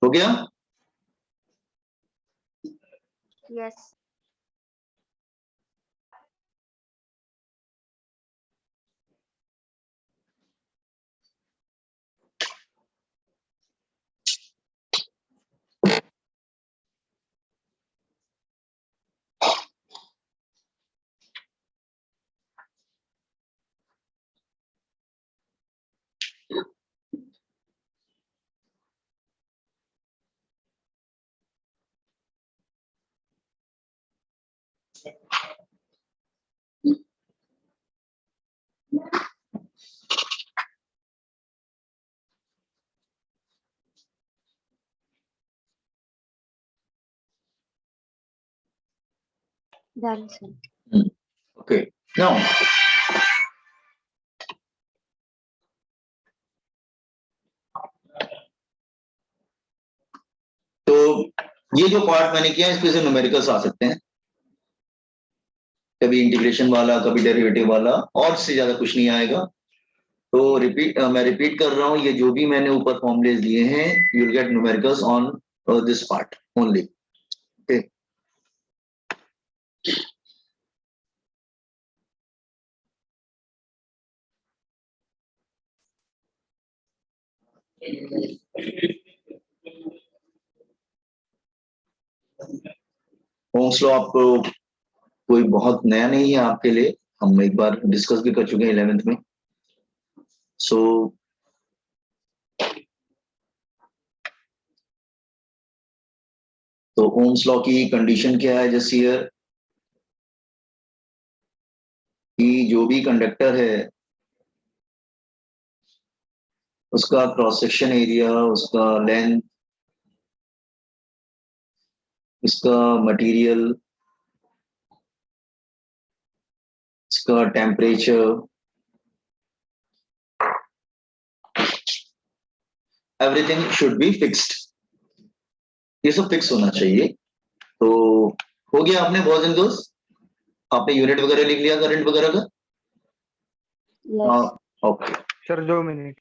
हो गया? Yes. Done, sir. Okay. Now, तो ये जो पार्ट मैंने किया इसमें से न्यूमेरिकल्स आ सकते हैं, कभी इंटीग्रेशन वाला, कभी डेरिवेटिव वाला, और इससे ज्यादा कुछ नहीं आएगा। तो मैं रिपीट कर रहा हूँ, ये जो भी मैंने ऊपर फॉर्मुलेज दिए हैं, you will get numericals on this part only. Okay, Ohm's law आपको कोई बहुत नया नहीं है आपके लिए, हम एक बार डिस्कस भी कर चुके हैं 11th में। सो तो ओम्स लॉ की कंडीशन क्या है जस्ट हियर, कि जो भी कंडक्टर है उसका क्रॉस सेक्शन एरिया, उसका लेंथ, उसका मटेरियल, उसका temperature, everything should be fixed. ये सब फिक्स होना चाहिए। तो हो गया आपने बहुत दिन दोस्त, आपने यूनिट वगैरह लिख लिया करंट वगैरह का? Yes. Okay sir 2 minute.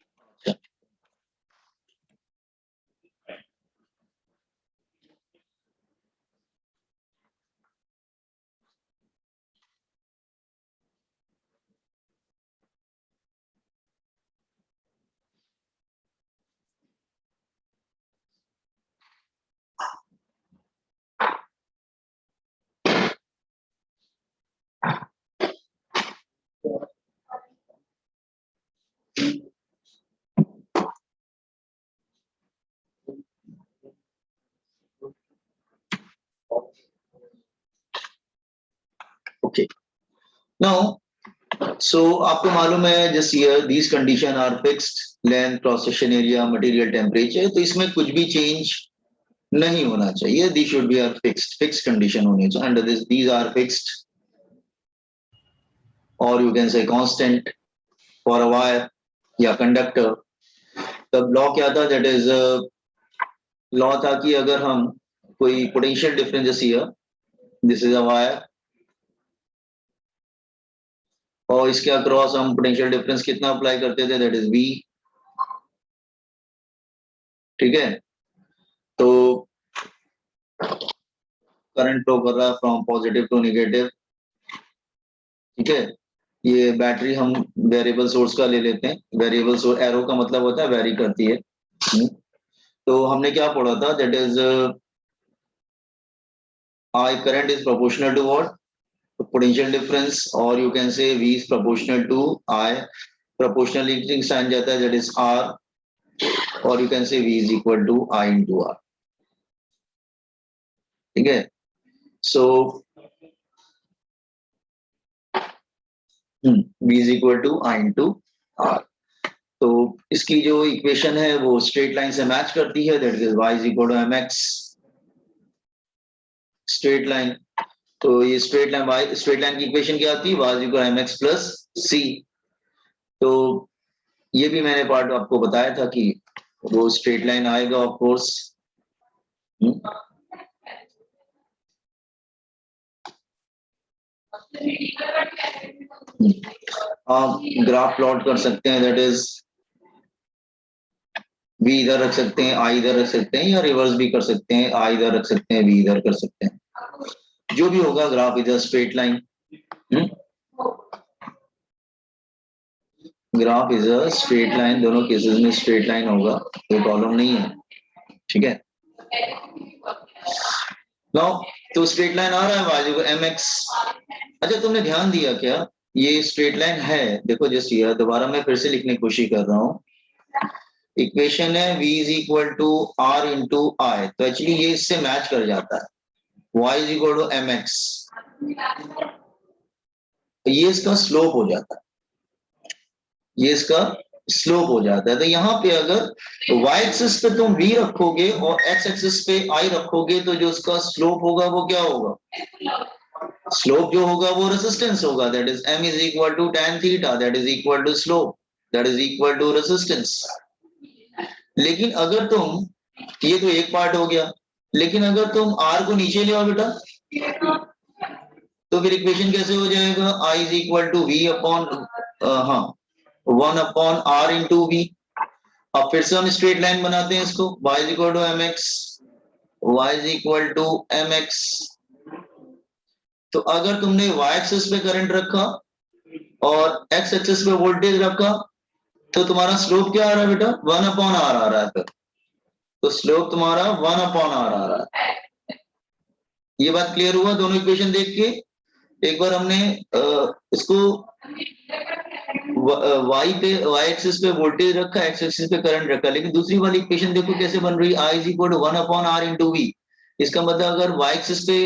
Okay now so आपको मालूम है just here these condition are fixed, length, cross section area, material, temperature, तो इसमें कुछ भी चेंज नहीं होना चाहिए। They should be are fixed condition होनी चाहिए। Under this these are fixed, और you can say constant for a wire या कंडक्टर। तब लॉ क्या था, दैट इज लॉ था कि अगर हम कोई पोटेंशियल डिफरेंस जैसे here this is a wire, और इसके अक्रॉस हम पोटेंशियल डिफरेंस कितना अप्लाई करते थे, दैट इज V। ठीक है, तो करंट फ्लो कर रहा है फ्रॉम पॉजिटिव टू नेगेटिव। ठीक है, ये बैटरी हम वेरिएबल सोर्स का ले लेते हैं। वेरिएबल सोर्स एरो का मतलब होता है वेरी करती है। तो हमने क्या पढ़ा था, that is I current is proportional to what? Potential difference, or you can say V is proportional to I. Proportional linking sign जाता है, that is R, or you can say V is equal to I into R. ठीक है, so V is equal to I into R. तो इसकी जो equation है वो straight line से मैच करती है, that is Y is equal to mx straight line. तो ये स्ट्रेट लाइन की इक्वेशन क्या आती है, y is equal to mx plus c। तो ये भी मैंने पार्ट आपको बताया था कि वो स्ट्रेट लाइन आएगा ऑफ कोर्स। आप ग्राफ प्लॉट कर सकते हैं, दैट इज वी इधर रख सकते हैं, आई इधर रख सकते हैं, या रिवर्स भी कर सकते हैं, आई इधर रख सकते हैं, वी इधर कर सकते हैं, जो भी होगा। Graph is a straight line, graph is a straight line, दोनों केसेस में स्ट्रेट लाइन होगा, कोई प्रॉब्लम नहीं है, ठीक है। नाउ तो स्ट्रेट लाइन आ रहा है बाजू को mx। अच्छा तुमने ध्यान दिया क्या, ये स्ट्रेट लाइन है, देखो जस्ट ये दोबारा मैं फिर से लिखने की कोशिश कर रहा हूँ। इक्वेशन है v is equal to r into I, तो एक्चुअली ये इससे मैच कर जाता है, y is equal to mx, ये इसका स्लोप हो जाता है, ये इसका स्लोप हो जाता है। तो यहाँ पे अगर y एक्सिस पे तुम v रखोगे और x एक्सिस पे i रखोगे, तो जो उसका स्लोप होगा वो क्या होगा, स्लोप जो होगा वो रेजिस्टेंस होगा, that is m is equal to tan theta, that is equal to slope, that is equal to resistance. लेकिन अगर तुम, ये तो एक पार्ट हो गया, लेकिन अगर तुम r को नीचे ले आओ बेटा, तो फिर इक्वेशन कैसे हो जाएगा, i is equal to v upon, हाँ 1 अपॉन r इंटू वी। अब फिर से हम स्ट्रेट लाइन बनाते हैं इसको, y is equal to mx, y is equal to mx। तो अगर तुमने y एक्सिस पे करंट रखा और x एक्सिस पे वोल्टेज रखा, तो तुम्हारा स्लोप क्या आ रहा है बेटा, 1 अपॉन r आ रहा है फिर, तो स्लोप तुम्हारा 1 अपॉन r आ रहा है। ये बात क्लियर हुआ दोनों इक्वेशन देख के। एक बार हमने इसको y पे, y एक्सिस पे वोल्टेज रखा, x एक्सिस पे करंट रखा, लेकिन दूसरी वाली इक्वेशन देखो कैसे बन रही है, i is equal to 1 upon r into V. इसका मतलब अगर y एक्सिस पे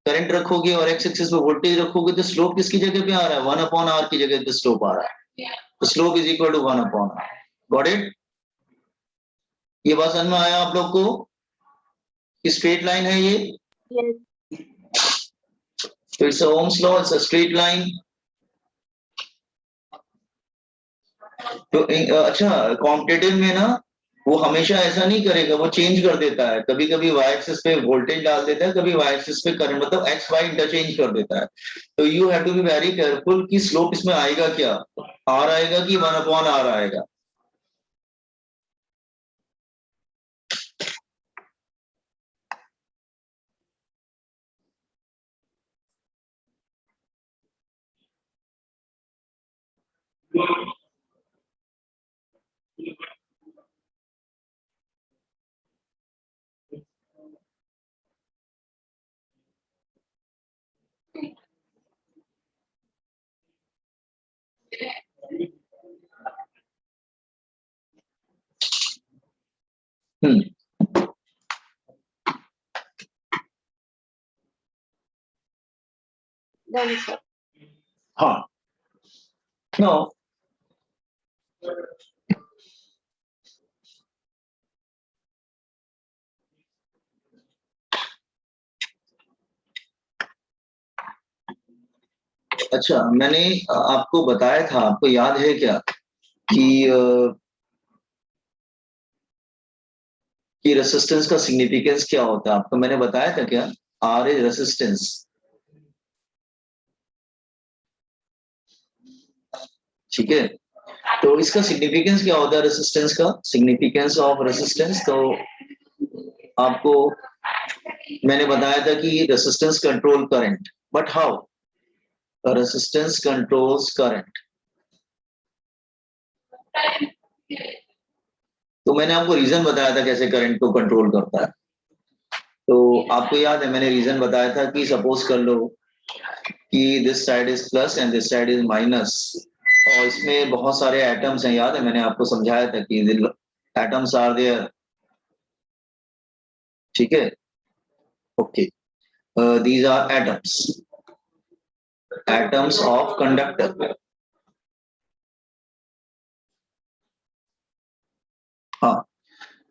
करंट रखोगे और x एक्सिस पे वोल्टेज रखोगे, तो स्लोप किसकी जगह पे आ रहा है, 1 अपॉन r की जगह पे स्लोप आ रहा है, तो slope is equal to 1 upon r। Got it? ये बात समझ में आया आप लोग को, स्ट्रेट लाइन है ये, Yes. तो it's Ohm's law, it's a straight line. तो अच्छा कॉम्पिटेटिव में ना वो हमेशा ऐसा नहीं करेगा, वो चेंज कर देता है, कभी कभी y एक्सिस पे वोल्टेज डाल देता है, कभी y एक्सिस पे करंट, मतलब x y इंटरचेंज कर देता है। तो you have to be very careful कि स्लोप इसमें आएगा क्या, r आएगा कि 1 अपॉन r आएगा। हम्म, Done, sir. हाँ नो, अच्छा मैंने आपको बताया था, आपको याद है क्या कि रेसिस्टेंस का सिग्निफिकेंस क्या होता है, आपको मैंने बताया था क्या, आर इज रेसिस्टेंस, ठीक है। तो इसका सिग्निफिकेंस क्या होता है, रेसिस्टेंस का सिग्निफिकेंस ऑफ रेसिस्टेंस, तो आपको मैंने बताया था कि resistance control current, but how, resistance controls current. तो मैंने आपको रीजन बताया था कैसे करंट को कंट्रोल करता है। तो आपको याद है मैंने रीजन बताया था कि सपोज कर लो कि this side is plus and this side is minus, और इसमें बहुत सारे एटम्स हैं, याद है मैंने आपको समझाया था कि एटम्स आर देयर, ठीक है, okay, these are atoms, atoms of conductor. हाँ,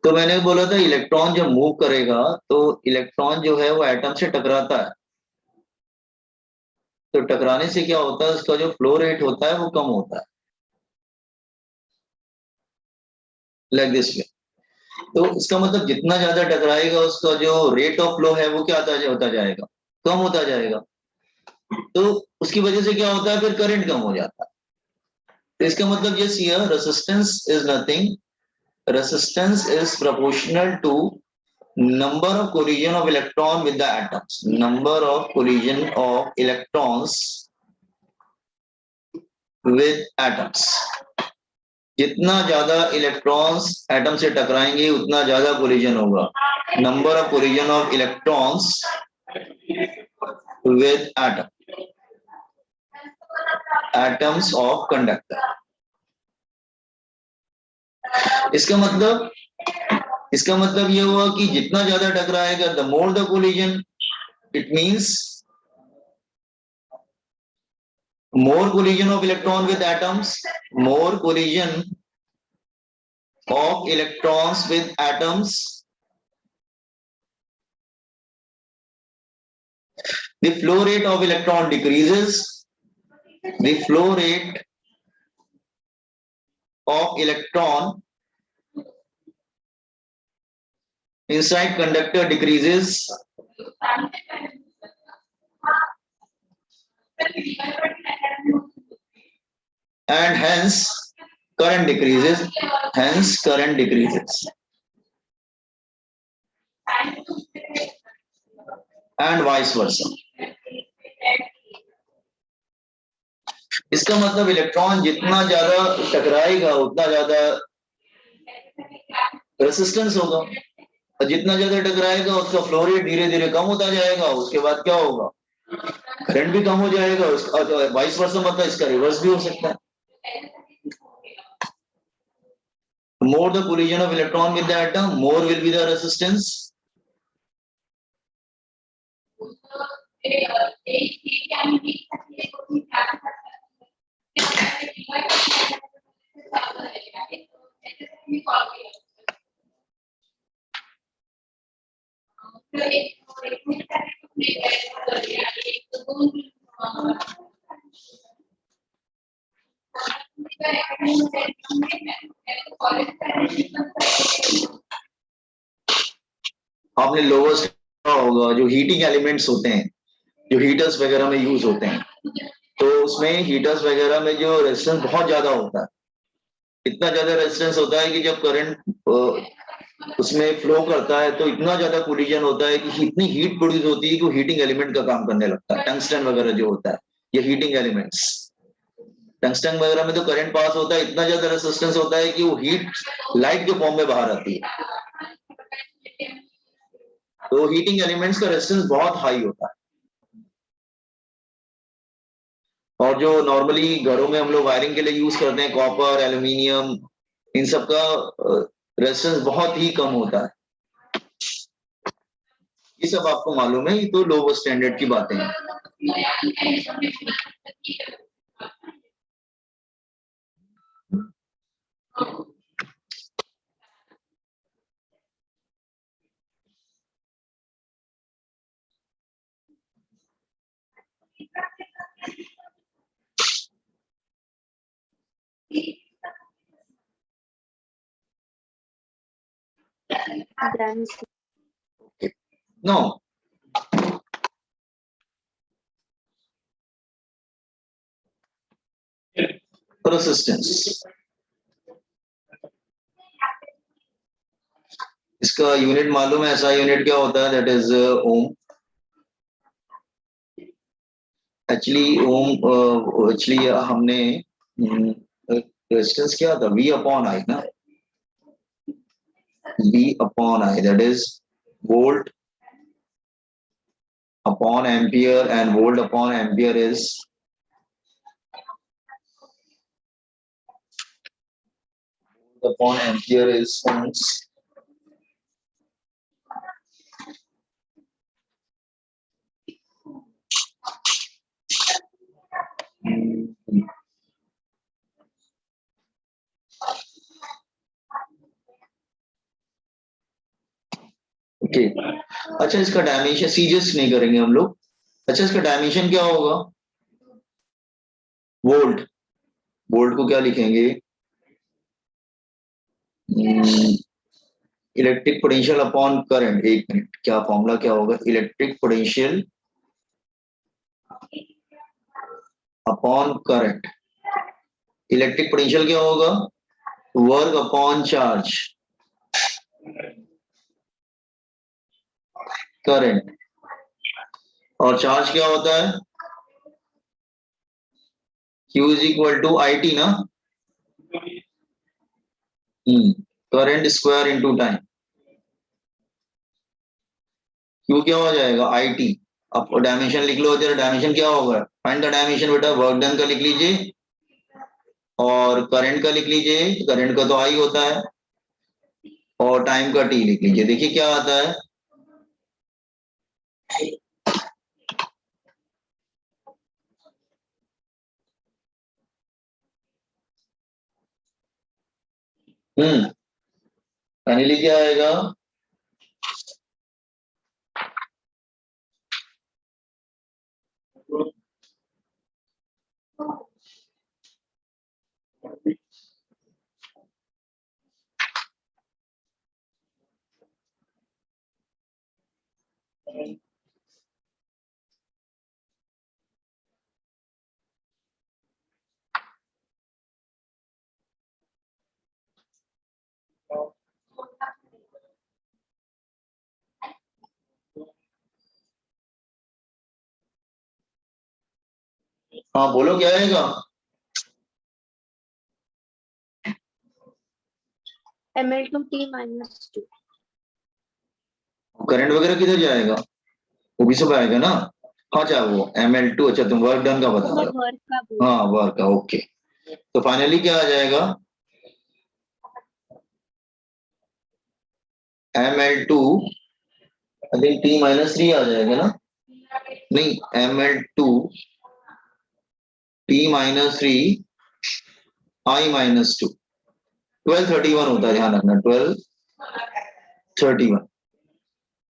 तो मैंने बोला था इलेक्ट्रॉन जब मूव करेगा तो इलेक्ट्रॉन जो है वो एटम से टकराता है, तो टकराने से क्या होता है, उसका जो फ्लो रेट होता है वो कम होता है, लाइक दिस वे। तो इसका मतलब जितना ज्यादा टकराएगा उसका जो रेट ऑफ फ्लो है वो क्या होता जाएगा, कम होता जाएगा, तो उसकी वजह से क्या होता है, फिर करंट कम हो जाता है। तो इसका मतलब ये resistance is nothing resistance is proportional to number of collision of electron with the atoms. Number of collision of electrons with atoms. जितना ज्यादा इलेक्ट्रॉन्स एटम से टकराएंगे उतना ज्यादा कोलिजन होगा. Number of collision of electrons with atoms of conductor. इसका मतलब ये हुआ कि जितना ज्यादा टकराएगा the more the collision. It means more collision of electron with atoms, more collision of electrons with atoms, the flow rate of electron decreases. The flow rate of electron inside conductor decreases. And hence current decreases. And vice versa. इसका मतलब electron जितना ज्यादा टकराएगा उतना ज्यादा resistance होगा, और जितना ज्यादा टकराएगा उसका फ्लो रेट धीरे धीरे कम होता जाएगा. उसके बाद क्या होगा, करंट भी कम हो जाएगा. वाइस वर्सा मतलब इसका रिवर्स भी हो सकता है. More the collision of electron with the atom, more will be the resistance. आपने लोवेस्ट होगा जो हीटिंग एलिमेंट्स होते हैं, जो हीटर्स वगैरह में यूज होते हैं, तो उसमें हीटर्स वगैरह में जो रेजिस्टेंस बहुत ज्यादा होता है. इतना ज्यादा रेजिस्टेंस होता है कि जब करंट उसमें फ्लो करता है तो इतना ज्यादा कोलिजन होता है कि इतनी हीट प्रोड्यूस होती है कि वो हीटिंग एलिमेंट का काम करने लगता है. टंगस्टन वगैरह जो होता है ये हीटिंग एलिमेंट्स, टंगस्टन वगैरह में तो करंट पास होता है, इतना ज्यादा रेजिस्टेंस होता है कि वो हीट लाइट के फॉर्म में बाहर आती है. तो हीटिंग एलिमेंट्स का रेजिस्टेंस बहुत हाई होता है. और जो नॉर्मली घरों में हम लोग वायरिंग के लिए यूज करते हैं, कॉपर, एल्यूमिनियम, इन सब का रेजिस्टेंस बहुत ही कम होता है. ये सब आपको मालूम है, ये तो लोअर स्टैंडर्ड की बातें हैं. No. Resistance. इसका यूनिट मालूम है, ऐसा यूनिट क्या होता है, दैट इज ओम. एक्चुअली हमने रेजिस्टेंस क्या था, V अपॉन I ना, V upon I, that is volt upon ampere, and volt upon ampere is upon ampere is ohms. Okay. अच्छा, इसका डायमेंशन सीरियस नहीं करेंगे हम लोग. अच्छा, इसका डायमेंशन क्या होगा, वोल्ट. वोल्ट को क्या लिखेंगे, इलेक्ट्रिक पोटेंशियल अपॉन करंट. एक मिनट, क्या फॉर्मूला क्या होगा, electric potential upon current. Electric potential क्या होगा, वर्क अपॉन चार्ज. करंट। और चार्ज क्या होता है? Q is equal to I T ना। Current square into time. Q क्या हो जाएगा? I T. अब डायमेंशन लिख लो, जरा डायमेंशन क्या होगा? फाइंड द डायमेंशन बेटा। वर्क डन का लिख लीजिए और करंट का लिख लीजिए। करंट का तो आई होता है और टाइम का टी लिख लीजिए। देखिए क्या आता है। फाइनली क्या आएगा? हाँ बोलो क्या आएगा? ML2T minus 2. करंट वगैरह किधर जाएगा? वो भी सब आएगा ना। हाँ चाहे वो ML2। अच्छा तुम वर्क डन का बता रहे हो। वर्क का बोल हाँ वर्क का। ओके तो फाइनली क्या आ जाएगा? ML2 I think T minus 3 आ जाएगा ना। नहीं ML2 T minus 3 I minus 2। 1231 होता है, ध्यान रखना 1231।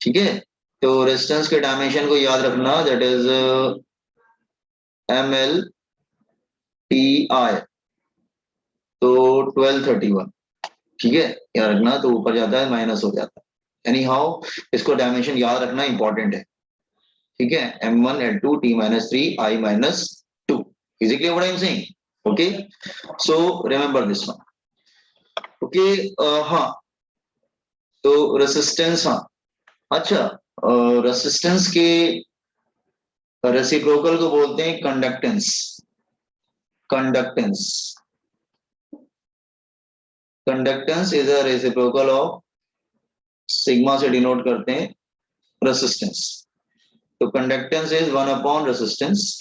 ठीक है तो रेजिस्टेंस के डायमेंशन को याद रखना, that is ML T I. तो 1231 ठीक है, याद रखना। तो ऊपर जाता है माइनस हो जाता है। एनी हाउ इसको डायमेंशन याद रखना इंपॉर्टेंट है। ठीक है M1 L2 T minus 3 I minus 2। Is it clear what I am saying? Okay so remember this one. Okay हाँ तो रेसिस्टेंस। हाँ अच्छा रेसिस्टेंस के रेसिप्रोकल को बोलते हैं conductance. Conductance conductance is a reciprocal of sigma से डिनोट करते हैं रेसिस्टेंस। तो conductance is 1 upon resistance.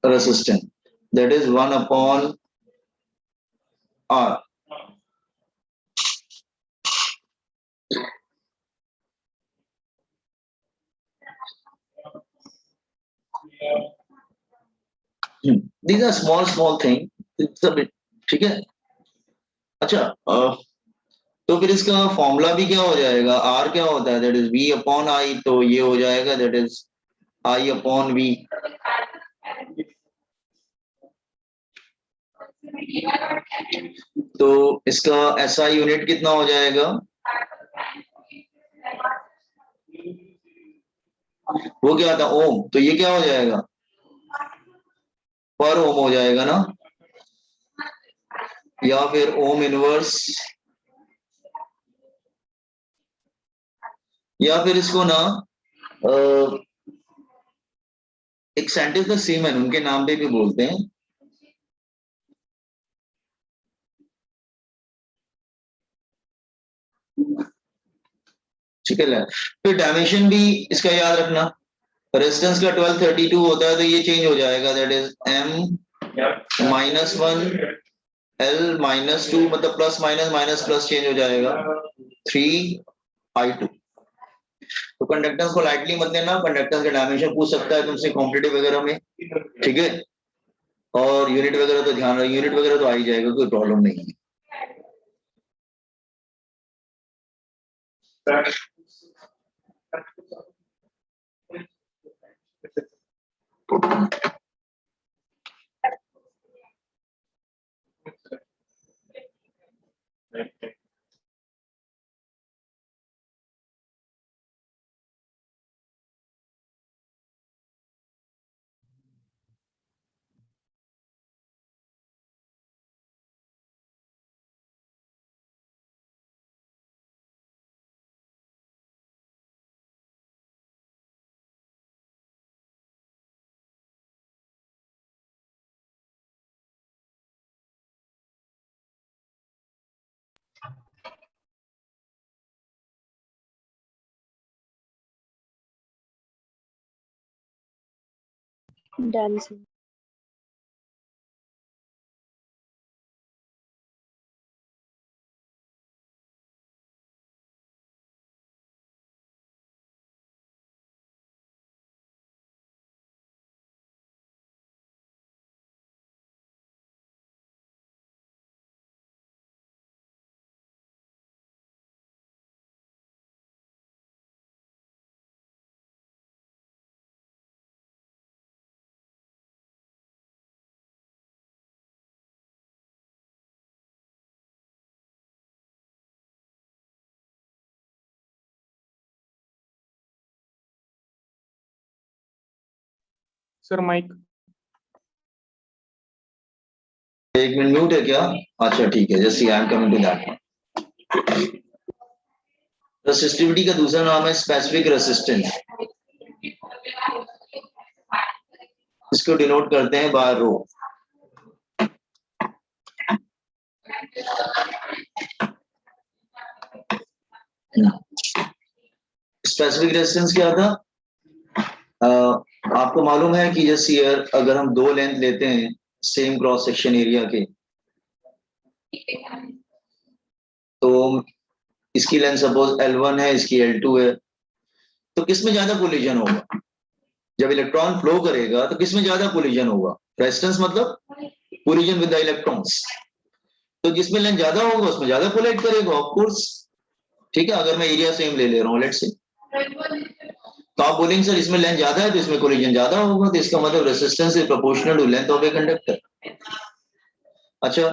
Resistance that is 1 upon R। These are small small thing सब। ठीक है अच्छा तो फिर इसका फॉर्मूला भी क्या हो जाएगा? R क्या होता है? That is V upon I। तो ये हो जाएगा that is I upon V। तो इसका SI यूनिट कितना हो जाएगा? वो क्या था? ओम। तो ये क्या हो जाएगा? पर ओम हो जाएगा ना, या फिर ओम इनवर्स, या फिर इसको ना एक साइंटिस्ट था सीमन, उनके नाम पे भी बोलते हैं। ठीक है फिर डायमेंशन भी इसका याद रखना। रेजिस्टेंस का 1232 होता है तो ये चेंज हो जाएगा, that is M minus 1 L minus 2, मतलब plus minus minus plus change हो जाएगा 3I2। तो कंडक्टेंस को लाइटली मत लेना, कंडक्टेंस का डायमेंशन पूछ सकता है तुमसे कॉम्पिटिटिव वगैरह में। ठीक है और यूनिट वगैरह तो ध्यान रखो, यूनिट वगैरह तो आ ही जाएगा, कोई प्रॉब्लम नहीं है। Done, sir. Sir mike. एक मिनट म्यूट है क्या? अच्छा ठीक है, just I am coming to that. Resistivity का दूसरा नाम है स्पेसिफिक रेसिस्टेंस। इसको डिनोट करते हैं बाय रो। स्पेसिफिक रेजिस्टेंस क्या था? आपको मालूम है कि जैसे हियर अगर हम दो लेंथ लेते हैं सेम क्रॉस सेक्शन एरिया के, तो इसकी लेंथ सपोज L1 है, इसकी L2 है, तो किसमें ज्यादा कोलिजन होगा? जब इलेक्ट्रॉन फ्लो करेगा तो किसमें ज्यादा कोलिजन होगा? रेजिस्टेंस मतलब कोलिजन विद द इलेक्ट्रॉन्स। तो जिसमें लेंथ ज्यादा होगा उसमें ज्यादा कोलाइड करेगा ऑफ कोर्स। ठीक है, अगर मैं एरिया सेम ले रहा हूँ लेट्स से, तो आप बोलेंगे सर इसमें लेंथ ज्यादा है तो इसमें कोलिजन ज्यादा होगा, तो इसका मतलब resistance is proportional to length of a conductor. अच्छा,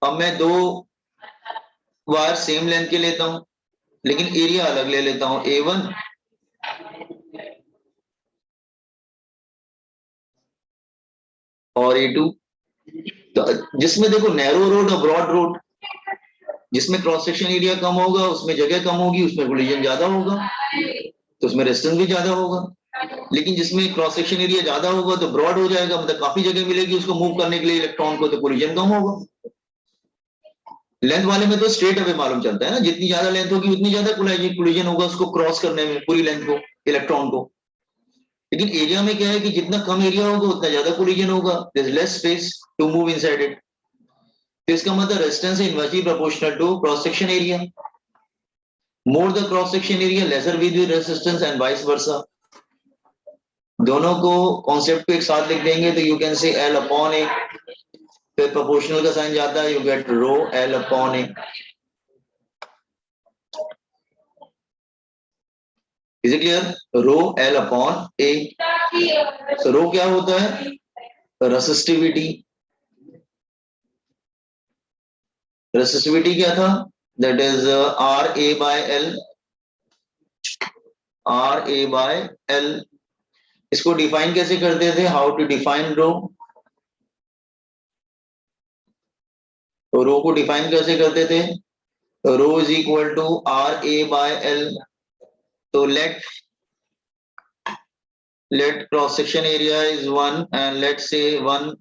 अब मैं दो वायर सेम लेंथ के लेता हूं लेकिन एरिया अलग ले लेता हूं, A1 और A2। तो जिसमें देखो नैरो रोड और ब्रॉड रोड, जिसमें क्रॉस सेक्शन एरिया कम होगा उसमें जगह कम होगी, उसमें कोलिजन ज्यादा होगा, तो उसमें रेजिस्टेंस भी ज्यादा होगा। लेकिन जिसमें क्रॉस सेक्शन एरिया ज्यादा होगा तो ब्रॉड हो जाएगा, मतलब काफी जगह मिलेगी उसको मूव करने के लिए इलेक्ट्रॉन को, तो कोलिजन कम होगा। लेंथ वाले में तो स्ट्रेट अवे मालूम चलता है ना, जितनी ज्यादा लेंथ होगी उतनी ज्यादा कोलिजन होगा उसको क्रॉस करने में, पूरी लेंथ को, इलेक्ट्रॉन को। लेकिन एरिया में क्या है कि जितना कम एरिया होगा उतना ज्यादा कोलिजन होगा, there is less space to move inside it. तो इसका मतलब resistance inversely proportional to cross section area. More the cross section area lesser with resistance and vice versa. दोनों को कॉन्सेप्ट को एक साथ लिख देंगे तो you can say L upon A, फिर प्रोपोर्शनल का साइन जाता है, you get rho L upon A. Is it clear? Rho L upon A. तो रो क्या होता है? रेसिस्टिविटी। रेसिस्टिविटी क्या था? That is RA by L। RA by L। इसको डिफाइन कैसे करते थे? How to define rho? तो रो को डिफाइन कैसे करते थे? Rho is equal to RA by L। तो let cross section area is 1 and let say 1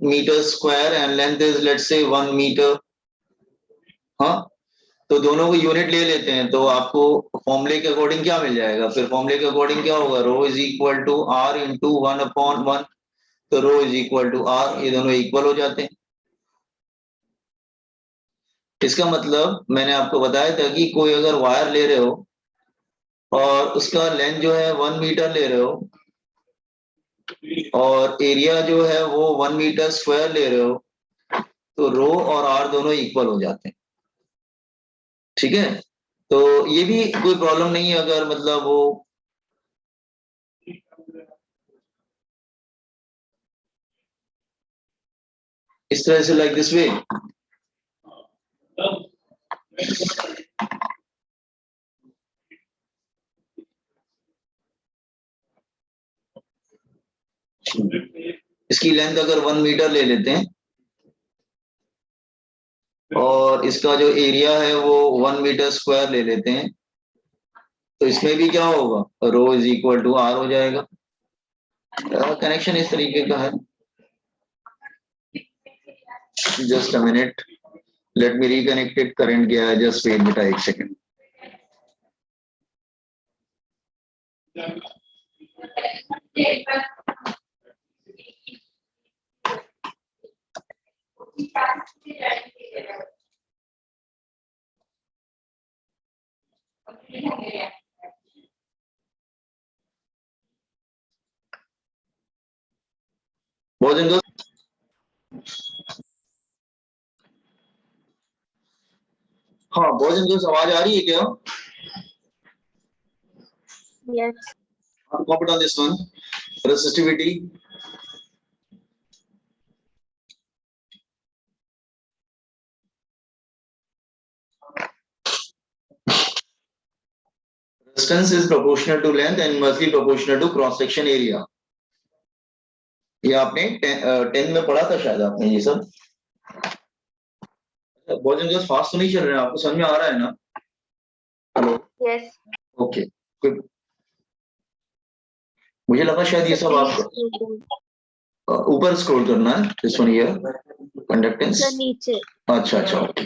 metre square and length is let say 1 metre. हाँ, तो दोनों को यूनिट ले लेते हैं तो आपको फॉर्मूले के अकॉर्डिंग क्या मिल जाएगा? फिर फॉर्मूले के अकॉर्डिंग क्या होगा? Rho is equal to R into 1 upon 1। तो rho is equal to R, ये दोनों इक्वल हो जाते हैं। इसका मतलब मैंने आपको बताया था कि कोई अगर वायर ले रहे हो और उसका लेंथ जो है 1 मीटर ले रहे हो और एरिया जो है वो 1 मीटर स्क्वायर ले रहे हो, तो रो और R दोनों इक्वल हो जाते हैं। ठीक है, तो ये भी कोई प्रॉब्लम नहीं है अगर मतलब वो इस तरह से लाइक दिस वे। इसकी लेंथ अगर 1 मीटर ले लेते हैं और इसका जो एरिया है वो 1 मीटर स्क्वायर ले लेते हैं, तो इसमें भी क्या होगा? Rho is equal to R हो जाएगा। कनेक्शन इस तरीके का है। Just a minute, let me reconnect it. Current गया है, जस्ट वेट बेटा एक सेकंड। Boys and girls, हाँ बॉयज एंड गर्ल्स आवाज आ रही है क्या? Yes. Comment on this one. Resistivity. Resistance is proportional to length and inversely proportional to cross section area. ये आपने 10 में पढ़ा था शायद आपने ये सब. बॉयज एंड गर्ल्स फास्ट तो नहीं चल रहे हैं, आपको समझ में आ रहा है ना? हेलो. Yes. Okay good. मुझे लगा शायद ये सब आपको ऊपर स्क्रॉल करना है. This one here conductance. Sir नीचे. अच्छा अच्छा ओके.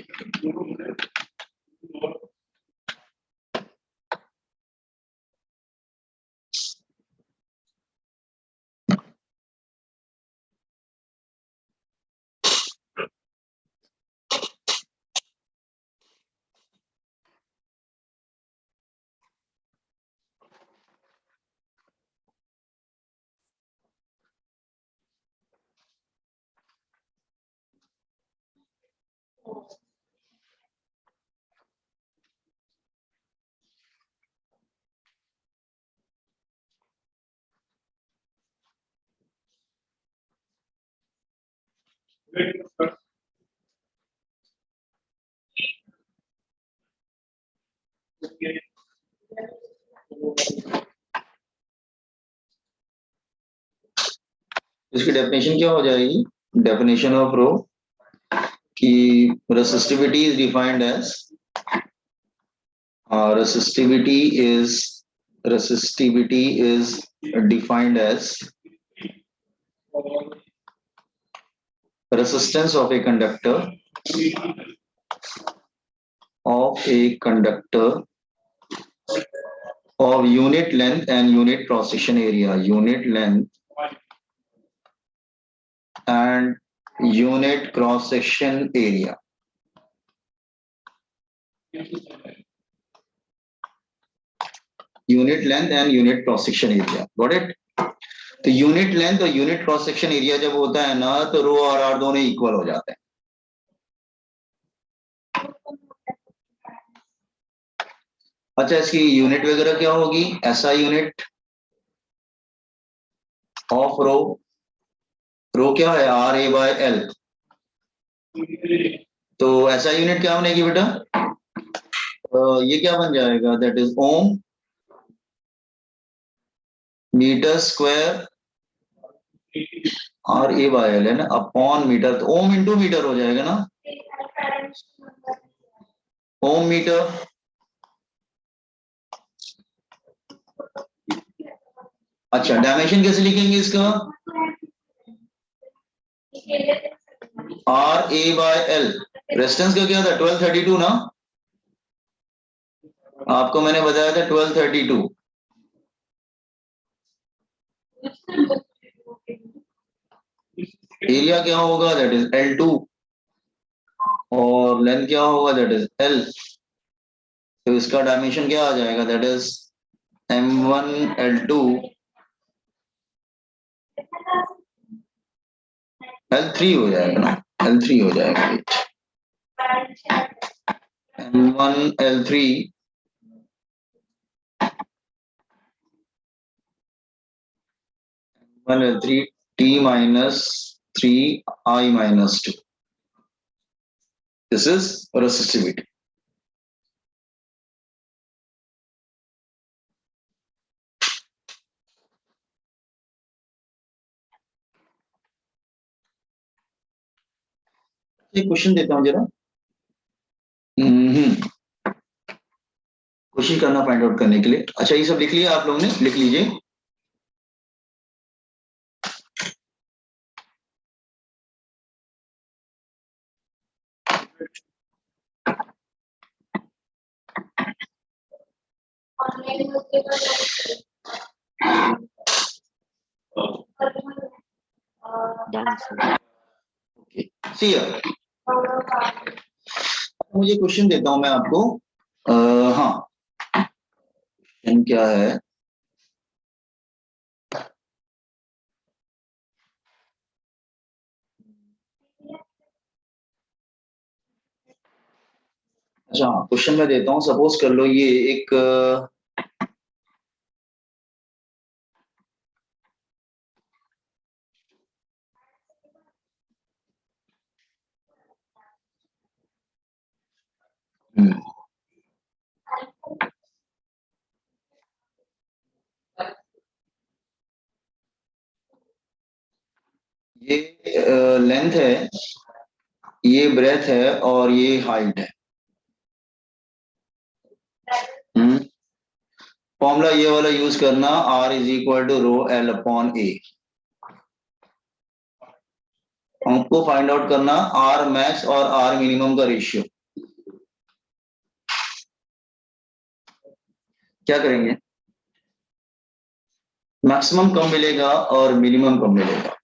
इसकी डेफिनेशन क्या हो जाएगी? डेफिनेशन ऑफ रो कि resistivity is defined as resistivity is defined as resistance of a conductor of unit length and unit cross section area. Unit length and unit cross section area. Unit length and unit cross section area. Got it? तो unit length और unit cross section area जब होता है ना तो रो और are दोनों equal हो जाते हैं. अच्छा इसकी यूनिट वगैरह क्या होगी? SI यूनिट ऑफ रो. रो क्या है? RA/L. तो SI यूनिट क्या बनेगी बेटा? ये क्या बन जाएगा? That is ohm meter square RA/L है ना अपॉन मीटर. तो ओम इंटू मीटर हो जाएगा ना. ओम मीटर. अच्छा डायमेंशन कैसे लिखेंगे इसका? RA/L. रेजिस्टेंस का क्या था? 1232 ना. आपको मैंने बताया था 1232. एरिया क्या होगा? दैट इज L2 और लेंथ क्या होगा? That is L. तो इसका डायमेंशन क्या आ जाएगा? दैट इज M1L2 L3 हो जाएगा ना. L3 हो जाएगा. M1L3 M1L3 T minus 3 I minus 2. This is resistivity. एक क्वेश्चन देता हूं जरा. कोशिश करना फाइंड आउट करने के लिए. अच्छा ये सब लिख लिया आप लोगों ने? लिख लीजिए. the answer. Okay. See here. मुझे क्वेश्चन देता हूं मैं आपको। हाँ, क्वेश्चन क्या है? अच्छा, क्वेश्चन मैं देता हूं। सपोज कर लो ये एक ये लेंथ है, ये ब्रेथ है और ये हाइट है। फॉर्मूला ये वाला यूज करना, R is equal to rho L upon A. हमको फाइंड आउट करना R मैक्स और R मिनिमम का रेशियो। क्या करेंगे? मैक्सिमम कम मिलेगा और मिनिमम कम मिलेगा।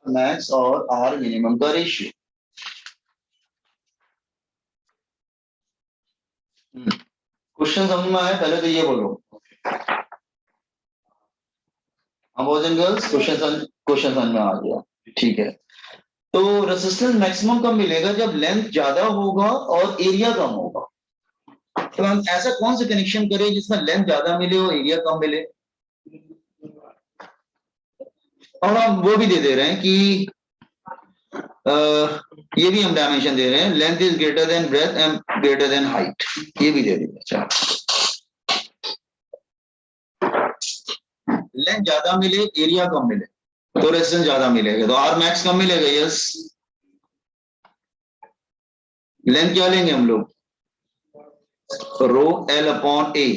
मैक्स और R मिनिमम का रेशियो। क्वेश्चन समझ में आया? पहले तो ये बोलो। बॉयज एंड गर्ल्स, क्वेश्चन समझ में आ गया? ठीक है। तो रेजिस्टेंस मैक्सिमम कब मिलेगा? जब लेंथ ज्यादा होगा और एरिया कम होगा। तो हम ऐसा कौन सा कनेक्शन करें जिसमें लेंथ ज्यादा मिले और एरिया कम मिले? और हम वो भी दे रहे हैं कि ये भी हम डायमेंशन दे रहे हैं, length is greater than breadth and greater than height, ये भी दे दिया। अच्छा, लेंथ ज्यादा मिले एरिया कम मिले तो रेजिस्टेंस ज्यादा मिलेगा, तो आर मैक्स कम मिलेगा। यस, लेंथ क्या लेंगे हम लोग? रो एल अपॉन ए,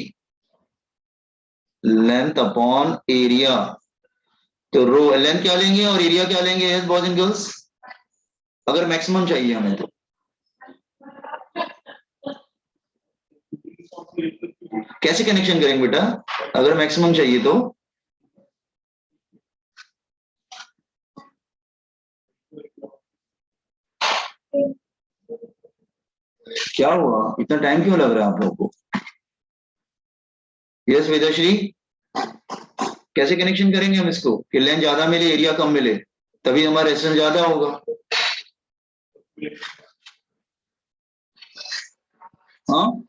लेंथ अपॉन एरिया। तो रो लेंथ क्या लेंगे और एरिया क्या लेंगे? यस बॉयज एंड गर्ल्स, अगर मैक्सिमम चाहिए हमें तो कैसे कनेक्शन करेंगे बेटा? अगर मैक्सिमम चाहिए तो क्या हुआ? इतना टाइम क्यों लग रहा है आप लोगों को? यस वेदाश्री, कैसे कनेक्शन करेंगे हम इसको कि लेंथ ज्यादा मिले एरिया कम मिले, तभी हमारा रेजिस्टेंस ज्यादा होगा। हाँ,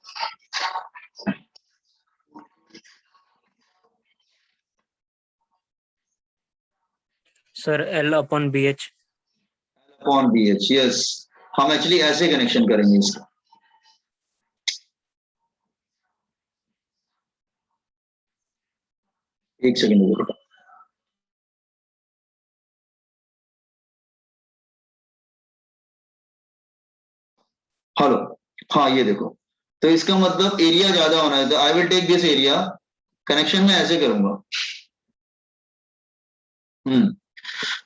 sir L upon B H. Upon B H, yes. हम एक्चुअली ऐसे कनेक्शन करेंगे इसका। एक सेकेंड बेटा। हेलो, हाँ ये देखो, तो इसका मतलब एरिया ज्यादा होना है, तो I will take this area, connection में ऐसे करूंगा।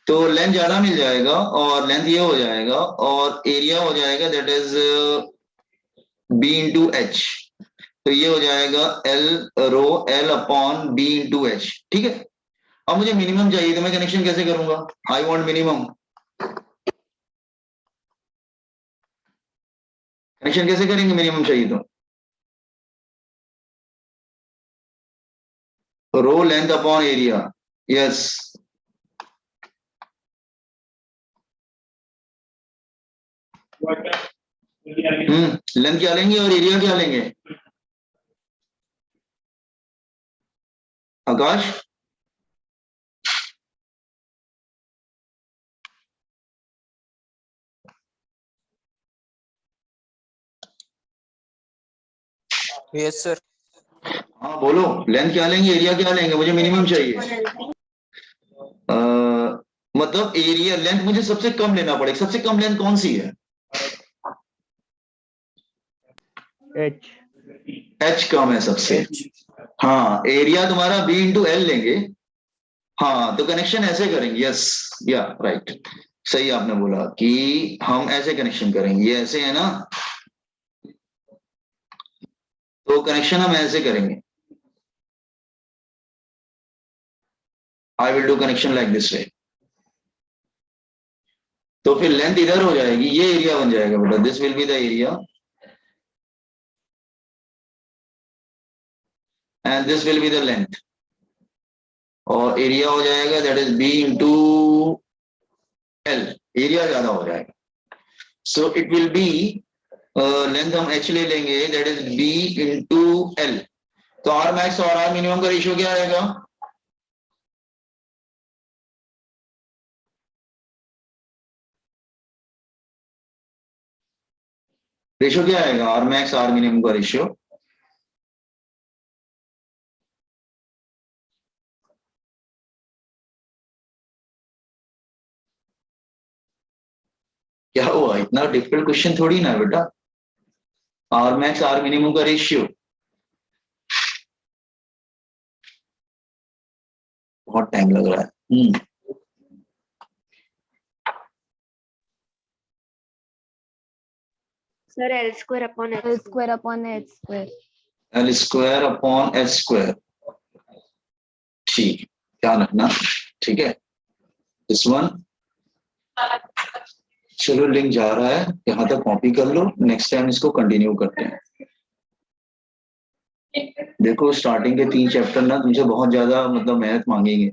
तो लेंथ ज्यादा मिल जाएगा और लेंथ ये हो जाएगा और एरिया हो जाएगा that is B into H. तो ये हो जाएगा L rho L upon B into H. ठीक है, अब मुझे मिनिमम चाहिए तो मैं कनेक्शन कैसे करूंगा? I want minimum. कनेक्शन कैसे करेंगे मिनिमम चाहिए तो? Rho length upon area, yes. Length क्या लेंगे और एरिया क्या लेंगे? Akash, yes sir. हाँ बोलो, लेंथ क्या लेंगे एरिया क्या लेंगे? मुझे मिनिमम चाहिए। मतलब एरिया लेंथ मुझे सबसे कम लेना पड़ेगा। सबसे कम लेंथ कौन सी है? एच। एच कम है सबसे। हाँ, एरिया तुम्हारा बी इंटू एल लेंगे। हाँ, तो कनेक्शन ऐसे करेंगे। यस, या राइट, सही आपने बोला कि हम ऐसे कनेक्शन करेंगे। ये ऐसे है ना, तो कनेक्शन हम ऐसे करेंगे। I will do connection like this way. तो फिर लेंथ इधर हो जाएगी, ये एरिया बन जाएगा बेटा, this will be the area and this will be the length, और एरिया हो जाएगा that is B into L, area ज्यादा हो जाएगा। So it will be, length हम एच ले लेंगे, that is B into L. तो आर मैक्स और आर मिनिमम का रेशियो क्या आएगा? रेशियो क्या आएगा आर मैक्स आर मिनिमम का रेशियो? क्या हुआ, इतना डिफिकल्ट क्वेश्चन थोड़ी ना बेटा, आर मैक्स आर मिनिमम का रेशियो। बहुत टाइम लग रहा है। Sir, L square upon H L square upon H square. L square upon H square, ठीक, ध्यान रखना, ठीक है। दिस वन, चलो लिंक जा रहा है, यहाँ तक कॉपी कर लो, नेक्स्ट टाइम इसको कंटिन्यू करते हैं। देखो स्टार्टिंग के 3 चैप्टर ना तुमसे बहुत ज्यादा मतलब मेहनत मांगेंगे,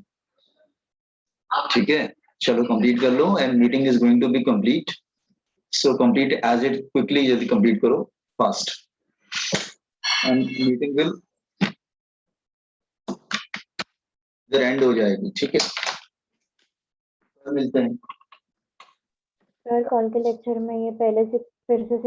ठीक है। चलो कंप्लीट कर लो, and meeting is going to be complete, so complete as it quickly, जल्दी कंप्लीट करो फास्ट, एंड मीटिंग विल इधर एंड हो जाएगी, ठीक है। मिलते हैं। सर, कल के लेक्चर में ये पहले से फिर से